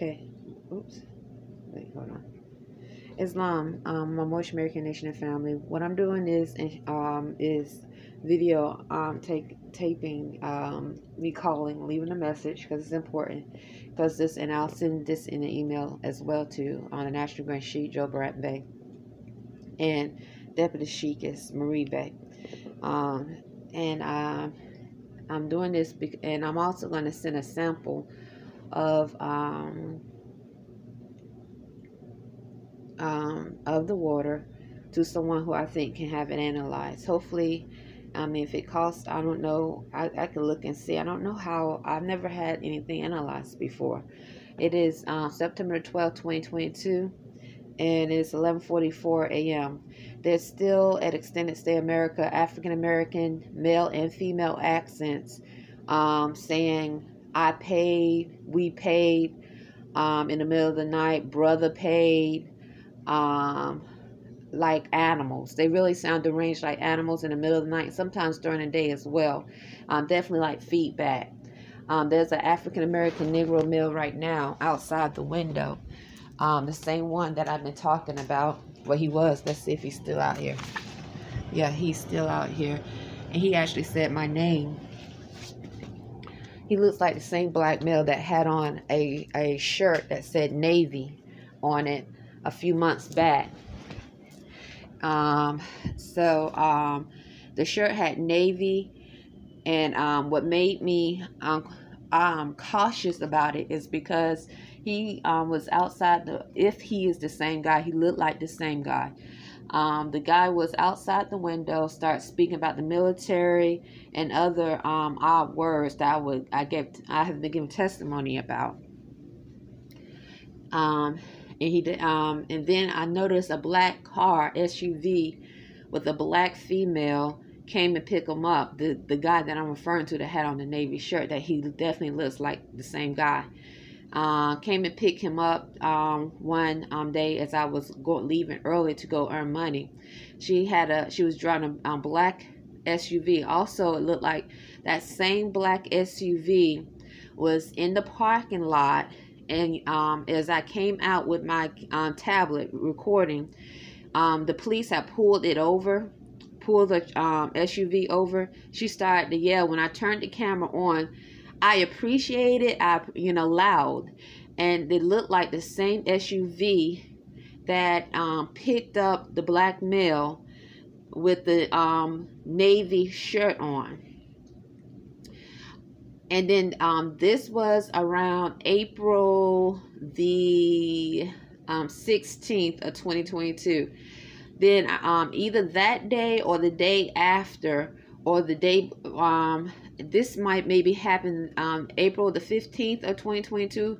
Okay. Oops. Wait, hold on. Islam, my Moorish American nation and family. What I'm doing is video taping me calling, leaving a message because it's important. Because this, and I'll send this in an email as well to on the National Grand Sheik Joe Arrington-Bey, and Deputy Sheik is Marie Bey. I'm doing this and I'm also going to send a sample of the water to someone who I think can have it analyzed. Hopefully, if it costs, I don't know, I can look and see. I don't know how, I've never had anything analyzed before. It is September 12, 2022, and it's 11:44 a.m. There's still at Extended Stay America African-American male and female accents saying, I paid, we paid, in the middle of the night, brother paid, like animals. They really sound deranged like animals in the middle of the night, sometimes during the day as well. Definitely like feedback. There's an African-American Negro male right now outside the window. The same one that I've been talking about. Well, he was. Let's see if he's still out here. Yeah, he's still out here. And he actually said my name. He looks like the same black male that had on a shirt that said Navy on it a few months back. The shirt had Navy, and what made me cautious about it is because he was outside if he is the same guy, he looked like the same guy. The guy was outside the window, started speaking about the military and other odd words that I have been giving testimony about. And then I noticed a black car SUV with a black female came and picked him up. The guy that I'm referring to that had on the Navy shirt, that he definitely looks like the same guy. Came and picked him up one day as I was leaving early to go earn money. She was driving a black SUV. Also, it looked like that same black SUV was in the parking lot. And as I came out with my tablet recording, the police had pulled the SUV over. She started to yell. When I turned the camera on, I appreciate it, loud. And it looked like the same SUV that picked up the black male with the Navy shirt on. And then this was around April the 16th of 2022. Then either that day or the day after, or the day, this might maybe happen April the 15th of 2022,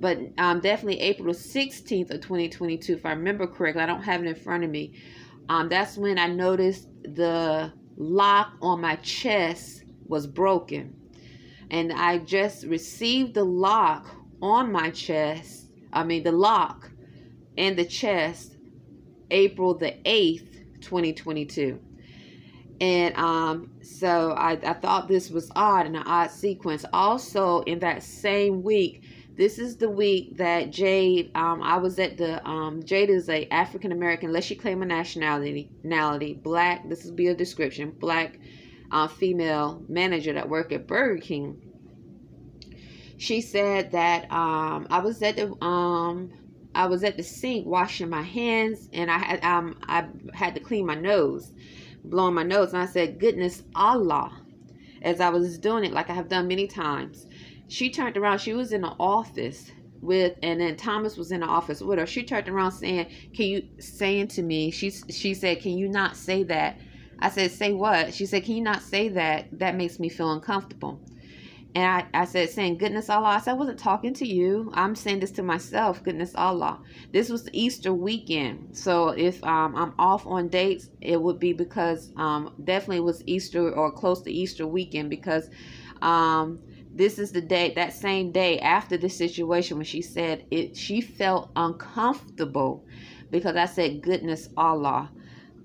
but definitely April the 16th of 2022, if I remember correctly. I don't have it in front of me. That's when I noticed the lock on my chest was broken. And I just received the lock on my chest, the lock in the chest, April the 8th, 2022. And so I thought this was odd, and an odd sequence. Also, in that same week, this is the week that Jade, I was at the, Jade is a African-American, unless she claim a nationality, black, this will be a description, black female manager that worked at Burger King. She said that I was at the sink washing my hands, and I had to clean my nose, blowing my nose, and I said, "Goodness Allah," as I was doing it, like I have done many times. She turned around. She was in the office and then Thomas was in the office with her. She turned around saying to me, she said, "Can you not say that?" I said, "Say what?" She said, "Can you not say that? That makes me feel uncomfortable." And I said, saying, "Goodness Allah." I said, "I wasn't talking to you. I'm saying this to myself. Goodness Allah." This was Easter weekend. So if I'm off on dates, it would be because definitely it was Easter or close to Easter weekend, because this is the day, that same day after the situation when she said it, she felt uncomfortable because I said, "Goodness Allah."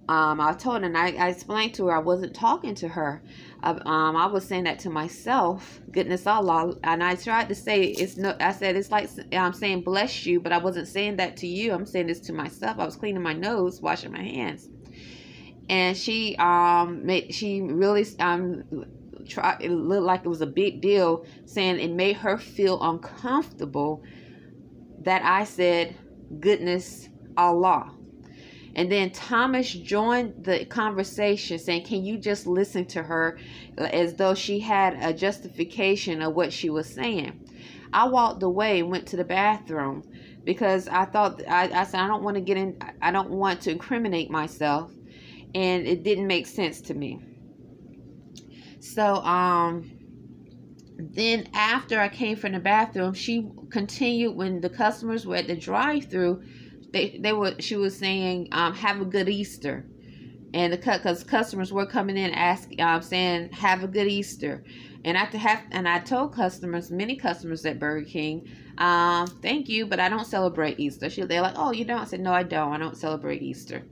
I told her, and I explained to her I wasn't talking to her. I was saying that to myself. Goodness Allah, and I tried to say it's no. I said it's like I'm saying bless you, but I wasn't saying that to you. I'm saying this to myself. I was cleaning my nose, washing my hands, and she really tried. It looked like it was a big deal, saying it made her feel uncomfortable that I said goodness Allah. And then Thomas joined the conversation saying, can you just listen to her, as though she had a justification of what she was saying. I walked away and went to the bathroom because I thought, I said, I don't want to get in, I don't want to incriminate myself. And it didn't make sense to me. So, then after I came from the bathroom, she continued when the customers were at the drive-through. She was saying, have a good Easter. And because customers were coming in saying, have a good Easter. And I told customers, many customers at Burger King, thank you, but I don't celebrate Easter. They're like, oh, you don't? I said, no, I don't. I don't celebrate Easter.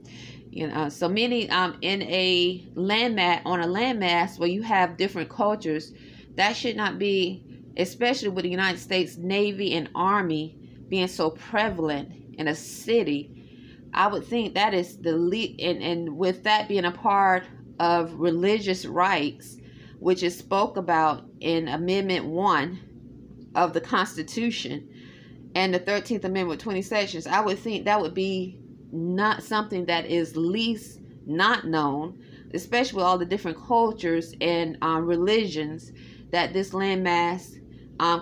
You know, so many in a landmass where you have different cultures, that should not be, especially with the United States Navy and Army being so prevalent in a city. I would think that is the lead, and with that being a part of religious rights, which is spoke about in Amendment 1 of the Constitution and the 13th Amendment with 20 sections, I would think that would be not something that is least not known, especially with all the different cultures and religions that this landmass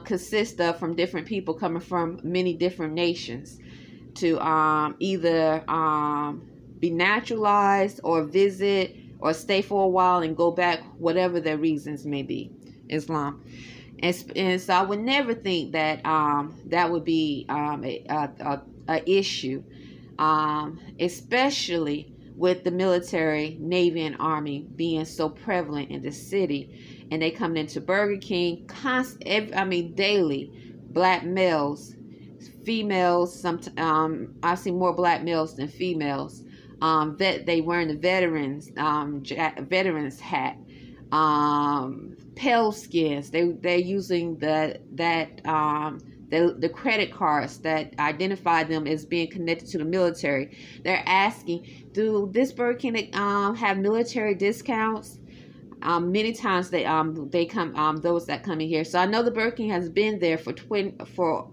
consists of, from different people coming from many different nations to either be naturalized or visit or stay for a while and go back, whatever their reasons may be. Islam. And so I would never think that that would be a issue, especially with the military, Navy, and Army being so prevalent in the city, and they coming into Burger King daily. Black males, females. I see more black males than females. They wearing the veterans hat. Pale skins. They're using the credit cards that identify them as being connected to the military. They're asking, do this Burger King have military discounts? Many times they come, those that come in here. So I know the Burger King has been there for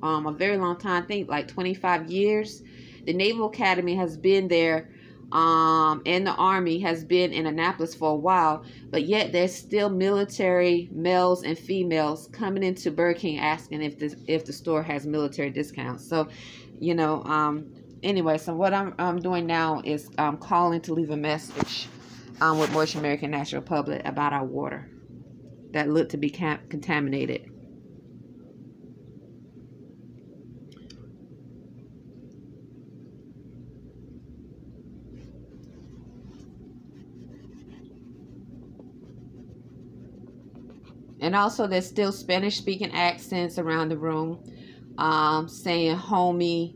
a very long time. I think like 25 years. The Naval Academy has been there, and the Army has been in Annapolis for a while. But yet there's still military males and females coming into Burger King asking if the store has military discounts. So, you know, anyway, so what I'm doing now is calling to leave a message with Moorish American National Republic about our water that looked to be contaminated. And also there's still Spanish speaking accents around the room, saying homie,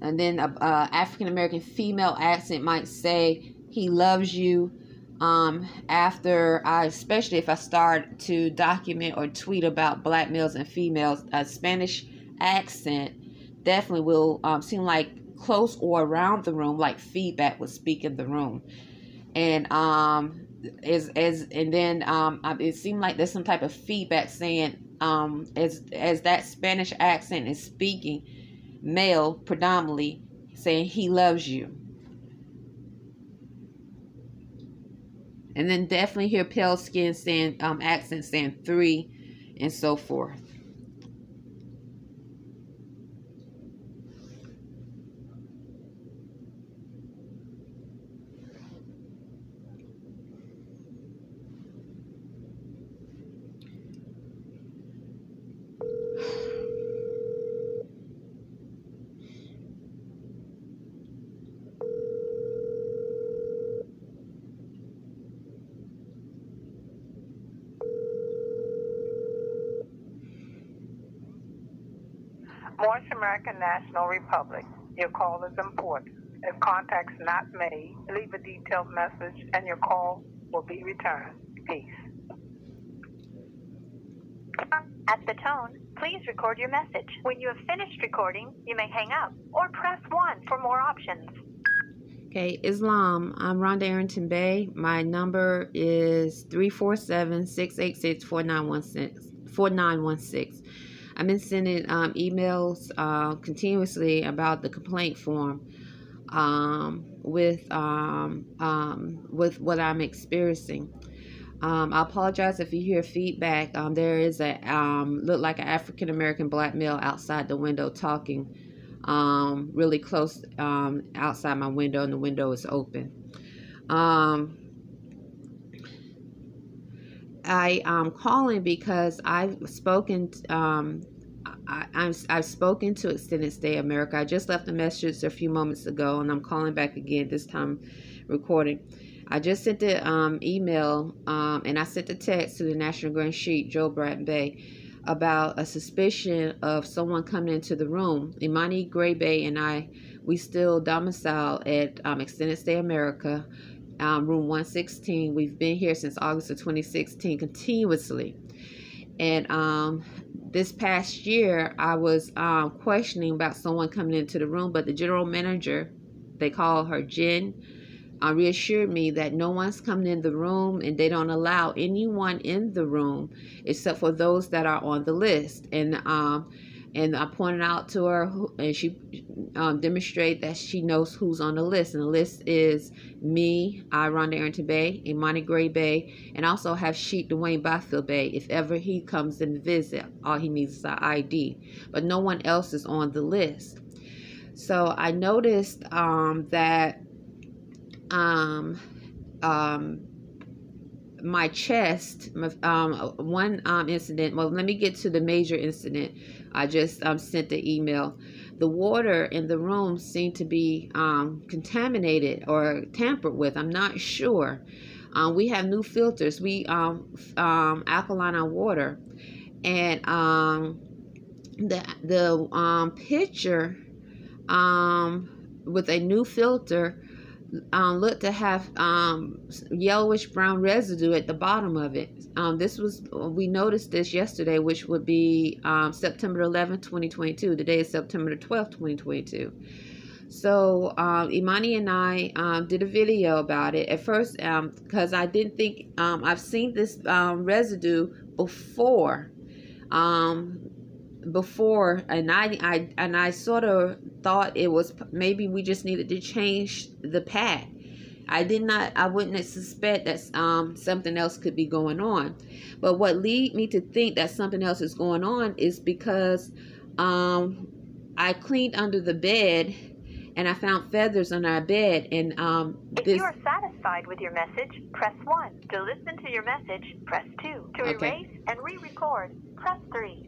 and then African-American female accent might say he loves you. Especially if I start to document or tweet about black males and females, a Spanish accent definitely will seem like close or around the room, like feedback would speak in the room. And it seemed like there's some type of feedback saying as that Spanish accent is speaking, male predominantly, saying he loves you. And then definitely hear pale skin saying accent saying 3 and so forth. Moorish American National Republic. Your call is important. If contact's not made, leave a detailed message and your call will be returned. Peace. At the tone, please record your message. When you have finished recording, you may hang up or press 1 for more options. Okay, Islam. I'm Rhonda Arrington-Bey. My number is 347-686-4916. I've been sending emails continuously about the complaint form with what I'm experiencing. I apologize if you hear feedback. There is a look like an African American black male outside the window talking really close outside my window, and the window is open. I'm calling because I've spoken I've spoken to Extended Stay America. I just left a message a few moments ago, and I'm calling back again, this time recording. I just sent the email and I sent a text to the National Grand Sheik, Joe Bratton-Bey, about a suspicion of someone coming into the room. Imani Gray-Bay and we still domicile at Extended Stay America, room 116. We've been here since August of 2016 continuously. And this past year, I was questioning about someone coming into the room, but the general manager, they call her Jen, reassured me that no one's coming in the room, and they don't allow anyone in the room except for those that are on the list. And I pointed out to her, and she demonstrated that she knows who's on the list. And the list is me, Rhonda Arrington-Bey, Imani Gray-Bay, and also have Sheik Dwayne Byfield-Bey. If ever he comes in to visit, all he needs is an ID. But no one else is on the list. So I noticed that my chest, one incident. Well, let me get to the major incident. I just sent the email. The water in the room seemed to be contaminated or tampered with. I'm not sure. We have new filters. We alkaline our water, and the pitcher with a new filter looked to have yellowish brown residue at the bottom of it. We noticed this yesterday, which would be September 11th, 2022. Today is September 12th, 2022. So Imani and I did a video about it at first, because I didn't think I've seen this residue before. And I sort of thought it was maybe we just needed to change the pad. I wouldn't suspect that something else could be going on. But what led me to think that something else is going on is because I cleaned under the bed, and I found feathers on our bed. And if you are satisfied with your message, press 1. To listen to your message, press 2. To erase and re-record, press 3.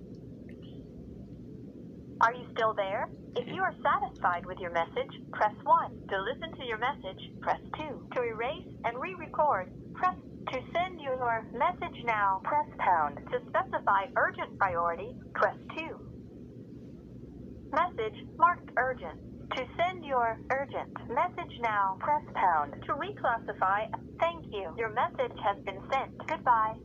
Are you still there? If you are satisfied with your message, press 1. To listen to your message, press 2. To erase and re-record, press. To send your message now, press pound. To specify urgent priority, press 2. Message marked urgent. To send your urgent message now, press pound. To reclassify, thank you. Your message has been sent. Goodbye.